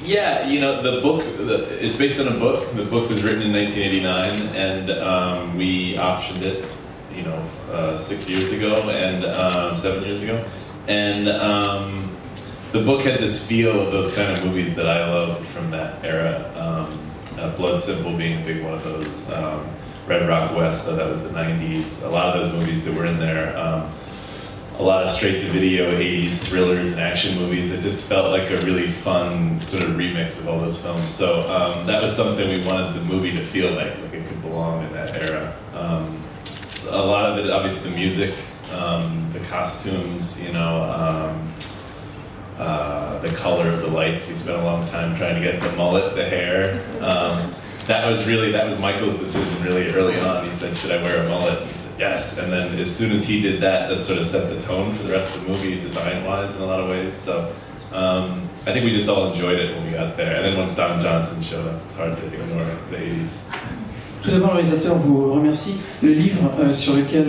Yeah, you know, the book, it's based on a book. The book was written in 1989, and we optioned it, you know, 6 years ago, and 7 years ago. And the book had this feel of those kind of movies that I loved from that era. Blood Simple being a big one of those. Red Rock West, that was the 90s. A lot of those movies that were in there. A lot of straight-to-video 80s thrillers and action movies. It just felt like a really fun sort of remix of all those films. So that was something we wanted the movie to feel like it could belong in that era. A lot of it, obviously, the music, the costumes, you know, the color of the lights. We spent a long time trying to get the mullet, the hair. That was Michael's decision really early on. He said, "Should I wear a mullet?" And he said, "Yes." And then as soon as he did that, that sort of set the tone for the rest of the movie, design-wise, in a lot of ways. So I think we just all enjoyed it when we got there. And then once Don Johnson showed up, it's hard to ignore the 80s. Tout d'abord, le réalisateur vous remercie. Le livre sur lequel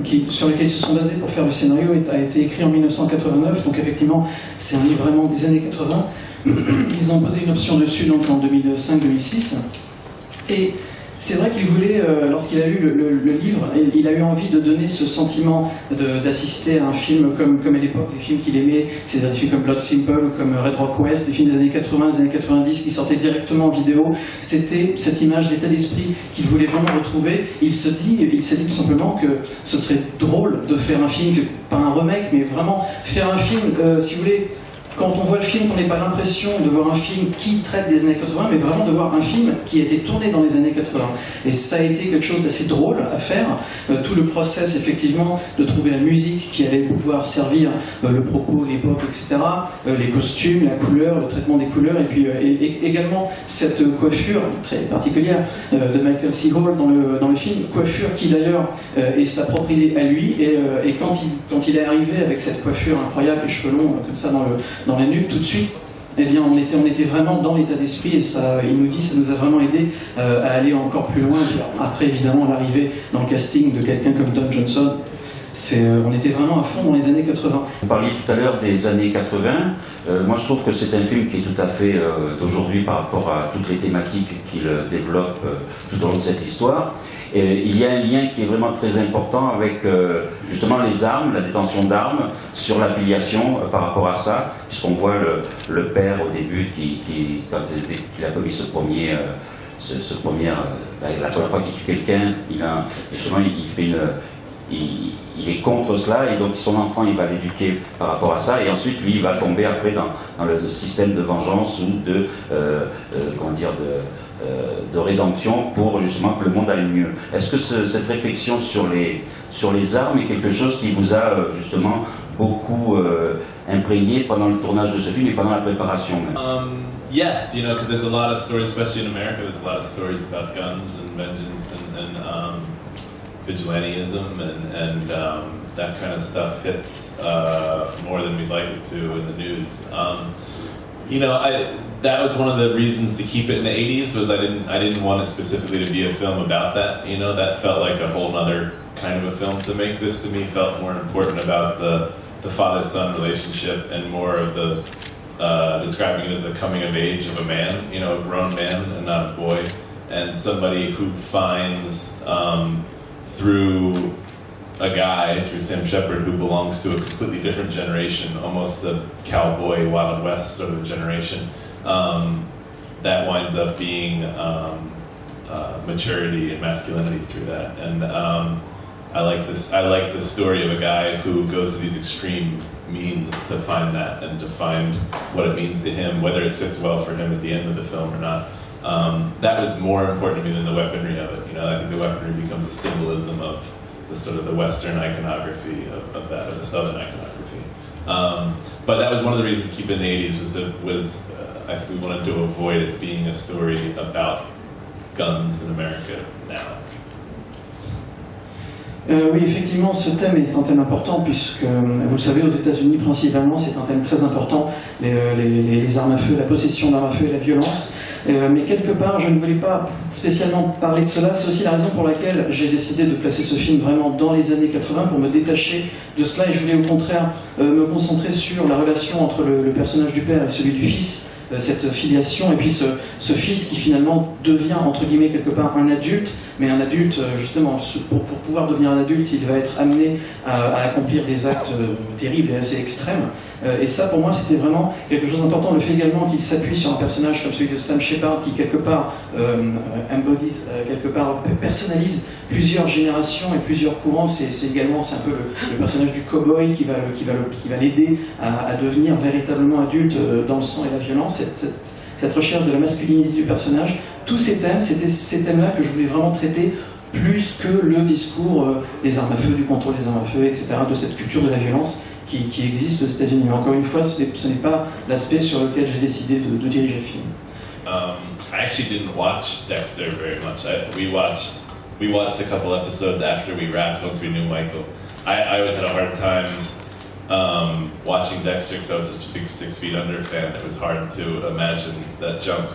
ils se sont basés pour faire le scénario a été écrit en 1989, donc effectivement, c'est un livre vraiment des années 80. Ils ont posé une option dessus donc en 2005-2006. Et c'est vrai qu'il voulait, lorsqu'il a lu le livre, il a eu envie de donner ce sentiment d'assister à un film comme à l'époque, les films qu'il aimait, c'est-à-dire des films comme Blood Simple ou comme Red Rock West, des films des années 80, des années 90 qui sortaient directement en vidéo. C'était cette image d'état d'esprit qu'il voulait vraiment retrouver. Il s'est dit tout simplement que ce serait drôle de faire un film, pas un remake, mais vraiment faire un film, si vous voulez. Quand on voit le film, on n'ait pas l'impression de voir un film qui traite des années 80, mais vraiment de voir un film qui a été tourné dans les années 80. Et ça a été quelque chose d'assez drôle à faire. Tout le process, effectivement, de trouver la musique qui allait pouvoir servir le propos, l'époque, etc. Les costumes, la couleur, le traitement des couleurs, et puis également cette coiffure très particulière de Michael C. Hall dans le film. Coiffure qui, d'ailleurs, est sa propre idée à lui. Et quand il est arrivé avec cette coiffure incroyable, les cheveux longs, comme ça, dans la nuque, tout de suite, eh bien, on était vraiment dans l'état d'esprit, et ça, il nous dit, ça nous a vraiment aidé à aller encore plus loin. Puis après, évidemment, l'arrivée dans le casting de quelqu'un comme Don Johnson, on était vraiment à fond dans les années 80. Vous parliez tout à l'heure des années 80. Moi, je trouve que c'est un film qui est tout à fait d'aujourd'hui par rapport à toutes les thématiques qu'il développe tout au long de cette histoire. Et il y a un lien qui est vraiment très important avec justement les armes, la détention d'armes, sur l'affiliation par rapport à ça, puisqu'on voit le père au début quand il a commis la première fois qu'il tue quelqu'un, il est contre cela, et donc son enfant, il va l'éduquer par rapport à ça, et ensuite lui, il va tomber après dans le système de vengeance ou de rédemption pour justement que le monde aille mieux. Est-ce que cette réflexion sur les armes est quelque chose qui vous a justement beaucoup imprégné pendant le tournage de ce film et pendant la préparation même? Yes, you know, because there's a lot of stories, especially in America, there's a lot of stories about guns and vengeance and vigilantism and that kind of stuff hits more than we'd like it to in the news. You know, that was one of the reasons to keep it in the 80s, was I didn't want it specifically to be a film about that. You know, that felt like a whole other kind of a film to make. This, to me, felt more important about the father-son relationship and more of the describing it as a coming of age of a man, you know, a grown man and not a boy, and somebody who finds through a guy, through Sam Shepard, who belongs to a completely different generation, almost a cowboy, Wild West sort of generation, that winds up being maturity and masculinity through that. And I like the story of a guy who goes to these extreme means to find that and to find what it means to him, whether it sits well for him at the end of the film or not. That was more important to me than the weaponry of it. You know, I think the weaponry becomes a symbolism of the sort of the Western iconography of the Southern iconography. But that was one of the reasons to keep it in the 80s we wanted to avoid it being a story about guns in America now. Oui, effectivement, ce thème est un thème important puisque, vous le savez, aux États-Unis principalement, c'est un thème très important, les armes à feu, la possession d'armes à feu et la violence. Mais quelque part, je ne voulais pas spécialement parler de cela. C'est aussi la raison pour laquelle j'ai décidé de placer ce film vraiment dans les années 80 pour me détacher de cela. Et je voulais au contraire me concentrer sur la relation entre le personnage du père et celui du fils. Cette filiation et puis ce fils qui finalement devient entre guillemets quelque part un adulte, mais un adulte justement pour pouvoir devenir un adulte il va être amené à accomplir des actes terribles et assez extrêmes et ça pour moi c'était vraiment quelque chose d'important. Le fait également qu'il s'appuie sur un personnage comme celui de Sam Shepard qui quelque part embodies, quelque part personnalise plusieurs générations et plusieurs courants. C'est un peu le personnage du cow-boy qui va l'aider à devenir véritablement adulte dans le sang et la violence. Cette recherche de la masculinité du personnage, tous ces thèmes, c'était ces thèmes-là que je voulais vraiment traiter plus que le discours des armes à feu, du contrôle des armes à feu, etc., de cette culture de la violence qui existe aux États-Unis. Mais encore une fois, ce n'est pas l'aspect sur lequel j'ai décidé de diriger le film. I actually didn't watch Dexter very much. We watched a couple episodes after we wrapped once we knew Michael. I always had a hard time watching Dexter because I was such a big 6 Feet Under fan. It was hard to imagine that jump.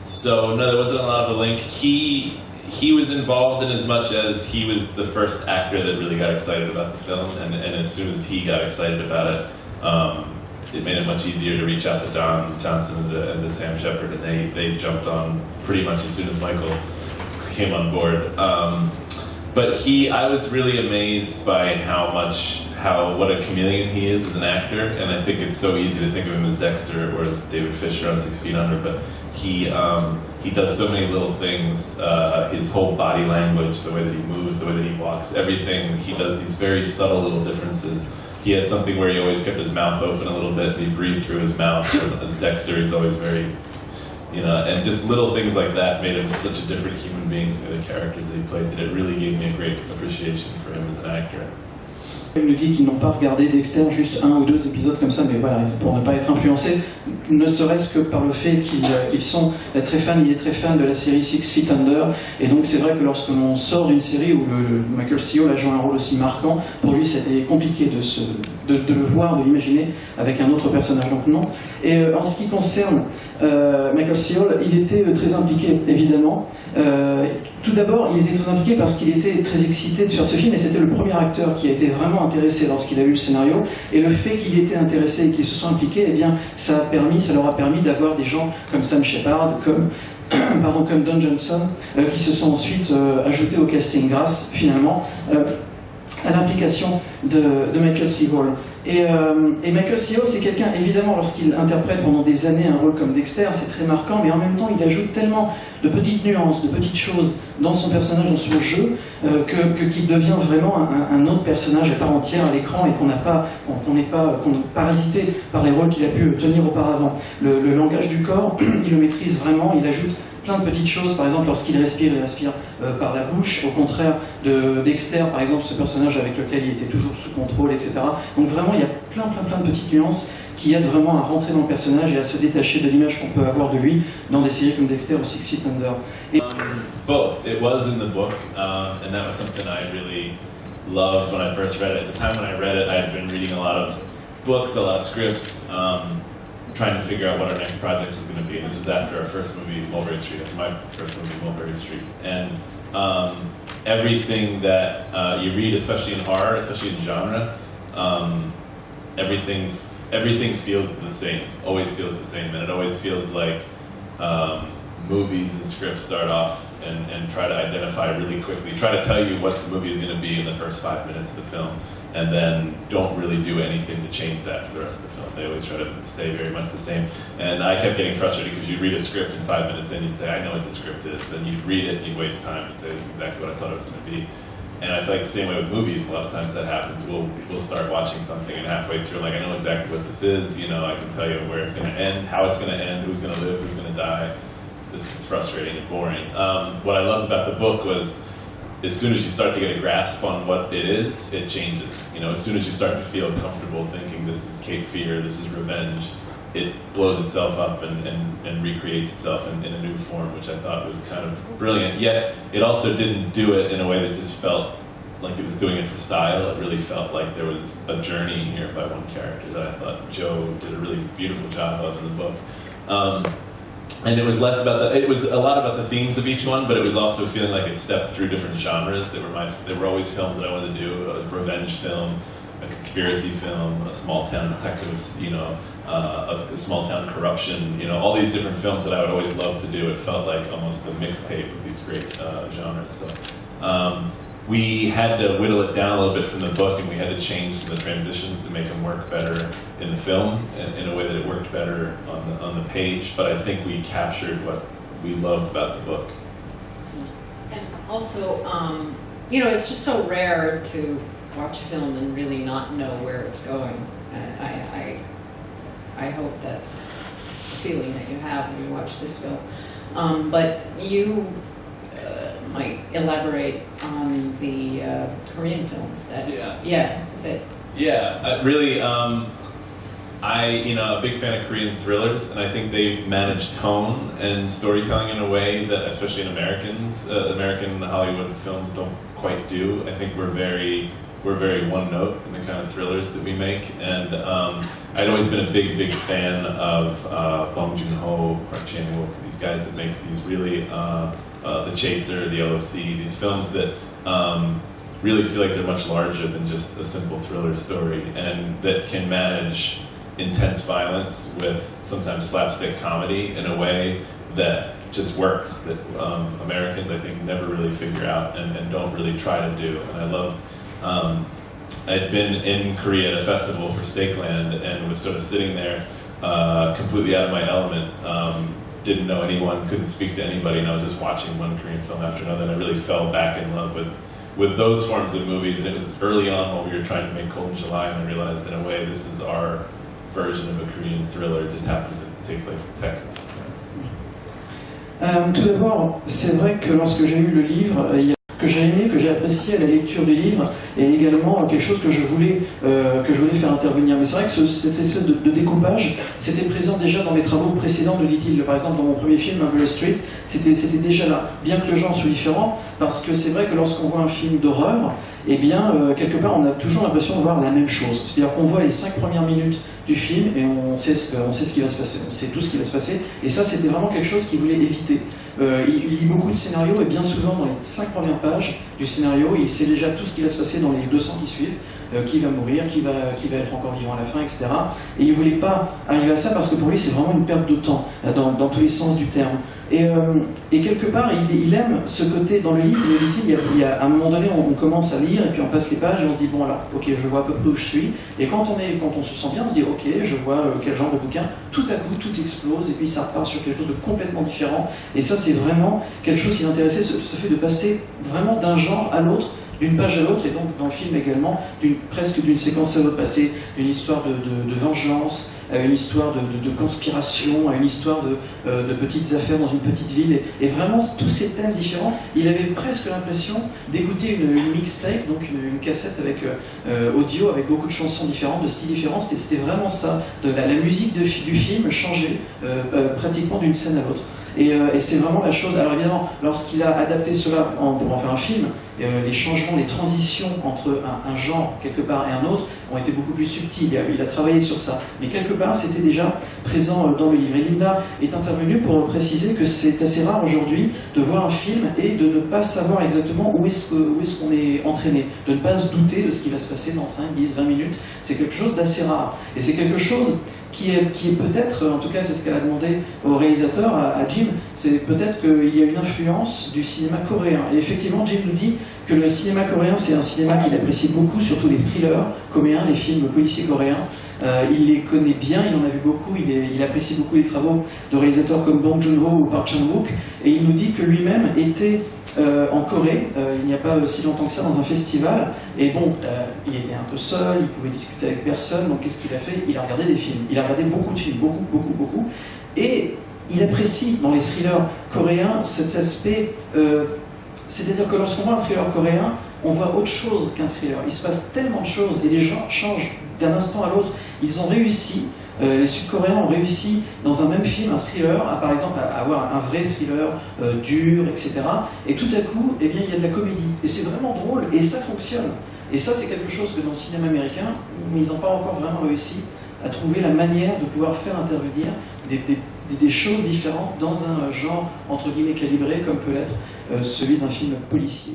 So no, there wasn't a lot of a link. He was involved in as much as he was the first actor that really got excited about the film, and as soon as he got excited about it, it made it much easier to reach out to Don Johnson and to Sam Shepard, and they jumped on pretty much as soon as Michael came on board. But I was really amazed by what a chameleon he is as an actor, and I think it's so easy to think of him as Dexter or as David Fisher on 6 Feet Under, but he does so many little things, his whole body language, the way that he moves, the way that he walks, everything, he does these very subtle little differences. He had something where he always kept his mouth open a little bit, and he breathed through his mouth, and as Dexter, he's always very, and just little things like that made him such a different human being for the characters that he played, that it really gave me a great appreciation for him as an actor. Il nous dit qu'ils n'ont pas regardé Dexter, juste 1 ou 2 épisodes comme ça, mais voilà, pour ne pas être influencé, ne serait-ce que par le fait qu'ils sont très fans. Il est très fan de la série 6 Feet Under, et donc c'est vrai que lorsque l'on sort d'une série où Michael C. Hall a joué un rôle aussi marquant, pour lui c'était compliqué de le voir, de l'imaginer avec un autre personnage, donc non. Et en ce qui concerne Michael C. Hall, il était très impliqué, évidemment. Tout d'abord, il était très impliqué parce qu'il était très excité de faire ce film, et c'était le premier acteur qui a été vraiment intéressé lorsqu'il a lu le scénario. Et le fait qu'il était intéressé et qu'il se soit impliqué, eh bien, ça leur a permis d'avoir des gens comme Sam Shepard, comme Don Johnson, qui se sont ensuite ajoutés au casting grâce, finalement, à l'implication de Michael C. Hall. Et Michael C. Hall, c'est quelqu'un, évidemment, lorsqu'il interprète pendant des années un rôle comme Dexter, c'est très marquant, mais en même temps, il ajoute tellement de petites nuances, de petites choses dans son personnage, dans son jeu, qu'il devient vraiment un autre personnage à part entière à l'écran, et qu'on n'est pas parasité par les rôles qu'il a pu tenir auparavant. Le langage du corps, il le maîtrise vraiment, il ajoute plein de petites choses. Par exemple, lorsqu'il respire, il respire par la bouche, au contraire de Dexter, par exemple, ce personnage avec lequel il était toujours sous contrôle, etc. Donc vraiment, il y a plein de petites nuances qui aident vraiment à rentrer dans le personnage et à se détacher de l'image qu'on peut avoir de lui dans des séries comme Dexter ou 6 Feet Under. Both. It was in the book, and that was something I really loved when I first read it. At the time when I read it, I had been reading a lot of books, a lot of scripts, trying to figure out what our next project was going to be. And this was after our first movie, Mulberry Street. It was my first movie, Mulberry Street. And everything that you read, especially in horror, especially in genre, everything feels the same, always feels the same. And it always feels like movies and scripts start off and try to identify really quickly, try to tell you what the movie is going to be in the first 5 minutes of the film, and then don't really do anything to change that for the rest of the film. They always try to stay very much the same. And I kept getting frustrated because you'd read a script and 5 minutes in, you'd say, I know what the script is. Then you'd read it and you'd waste time and say, this is exactly what I thought it was going to be. And I feel like the same way with movies, a lot of times that happens. We'll start watching something and halfway through, like, I know exactly what this is, I can tell you where it's going to end, how it's going to end, who's going to live, who's going to die. This is frustrating and boring. What I loved about the book was, as soon as you start to get a grasp on what it is, it changes. As soon as you start to feel comfortable thinking this is Cape Fear, this is revenge, it blows itself up and recreates itself in a new form, which I thought was kind of brilliant. Yet, it also didn't do it in a way that just felt like it was doing it for style. It really felt like there was a journey here by one character that I thought Joe did a really beautiful job of in the book. And it was less about it was a lot about the themes of each one, but it was also feeling like it stepped through different genres. They were always films that I wanted to do: a revenge film, a conspiracy film, a small town detectives, a small town corruption, all these different films that I would always love to do. It felt like almost a mixtape of these great genres. So we had to whittle it down a little bit from the book, and we had to change some of the transitions to make them work better in the film, in a way that it worked better on the page. But I think we captured what we loved about the book. And also, it's just so rare to watch a film and really not know where it's going. And I hope that's the feeling that you have when you watch this film. But you might elaborate on the Korean films that really I'm a big fan of Korean thrillers, and I think they've managed tone and storytelling in a way that, especially in American Hollywood films don't quite do. I think we're very one note in the kind of thrillers that we make, and I'd always been a big fan of Bong Joon-ho, Park Chan-wook, these guys that make these really The Chaser, The LOC, these films that really feel like they're much larger than just a simple thriller story, and that can manage intense violence with sometimes slapstick comedy in a way that just works, that Americans, I think, never really figure out and don't really try to do. And I love, I'd been in Korea at a festival for Steakland and was sort of sitting there completely out of my element. Didn't know anyone, couldn't speak to anybody, and I was just watching one Korean film after another, and I really fell back in love with those forms of movies. And it was early on when we were trying to make Cold July, and I realized, in a way, this is our version of a Korean thriller. It just happens to take place in Texas. Tout d'abord, c'est vrai que lorsque j'ai lu le livre, que j'ai aimé, que j'ai apprécié à la lecture du livre, et également quelque chose que je voulais faire intervenir. Mais c'est vrai que cette espèce de découpage, c'était présent déjà dans mes travaux précédents de Little. Par exemple, dans mon premier film, Marlborough Street, c'était déjà là. Bien que le genre soit différent, parce que c'est vrai que lorsqu'on voit un film d'horreur, eh bien, quelque part, on a toujours l'impression de voir la même chose. C'est-à-dire qu'on voit les 5 premières minutes du film et on sait ce qui va se passer, on sait tout ce qui va se passer. Et ça, c'était vraiment quelque chose qu'il voulait éviter. Il lit beaucoup de scénarios, et bien souvent dans les 5 premières pages du scénario, il sait déjà tout ce qui va se passer dans les 200 qui suivent, qui va mourir, qui va être encore vivant à la fin, etc. Et il ne voulait pas arriver à ça parce que pour lui c'est vraiment une perte de temps, dans tous les sens du terme. Et quelque part, il aime ce côté dans le livre. Il y a à un moment donné, on commence à lire et puis on passe les pages et on se dit bon alors, ok, je vois à peu près où je suis. Et quand on se sent bien, on se dit ok, je vois quel genre de bouquin. Tout à coup, tout explose et puis ça repart sur quelque chose de complètement différent. Et ça, c'est vraiment quelque chose qui m'intéressait, ce fait de passer vraiment d'un genre à l'autre, d'une page à l'autre, et donc dans le film également, presque d'une séquence à l'autre, passer d'une histoire de vengeance à une histoire de conspiration, à une histoire de petites affaires dans une petite ville, et vraiment tous ces thèmes différents. Il avait presque l'impression d'écouter une mixtape, donc une cassette avec audio, avec beaucoup de chansons différentes, de styles différents. C'était vraiment ça, la musique du film changeait pratiquement d'une scène à l'autre. Et c'est vraiment la chose. Alors évidemment, lorsqu'il a adapté cela pour en faire un film, les changements, les transitions entre un genre quelque part et un autre ont été beaucoup plus subtils. Il a travaillé sur ça. Mais quelque part, c'était déjà présent dans le livre. Et Linda est intervenue pour préciser que c'est assez rare aujourd'hui de voir un film et de ne pas savoir exactement où est-ce qu'on est entraîné, de ne pas se douter de ce qui va se passer dans 5, 10, 20 minutes. C'est quelque chose d'assez rare. Et c'est quelque chose qui est peut-être, en tout cas c'est ce qu'elle a demandé au réalisateur, à Jim, c'est peut-être qu'il y a une influence du cinéma coréen. Et effectivement, Jim nous dit que le cinéma coréen, c'est un cinéma qu'il apprécie beaucoup, surtout les thrillers coréens, les films policiers coréens. Il les connaît bien, il en a vu beaucoup, il apprécie beaucoup les travaux de réalisateurs comme Bong Joon-ho ou Park Chan-wook, et il nous dit que lui-même était en Corée, il n'y a pas si longtemps que ça, dans un festival, et bon, il était un peu seul, il pouvait discuter avec personne, donc qu'est-ce qu'il a fait? Il a regardé des films, il a regardé beaucoup de films, beaucoup, et il apprécie dans les thrillers coréens cet aspect C'est-à-dire que lorsqu'on voit un thriller coréen, on voit autre chose qu'un thriller. Il se passe tellement de choses et les gens changent d'un instant à l'autre. Ils ont réussi, les Sud-Coréens ont réussi dans un même film, un thriller, par exemple à avoir un vrai thriller dur, etc. Et tout à coup, eh bien, il y a de la comédie. Et c'est vraiment drôle et ça fonctionne. Et ça, c'est quelque chose que dans le cinéma américain, ils n'ont pas encore vraiment réussi à trouver la manière de pouvoir faire intervenir des choses différentes dans un genre, entre guillemets, calibré, comme peut l'être celui d'un film policier.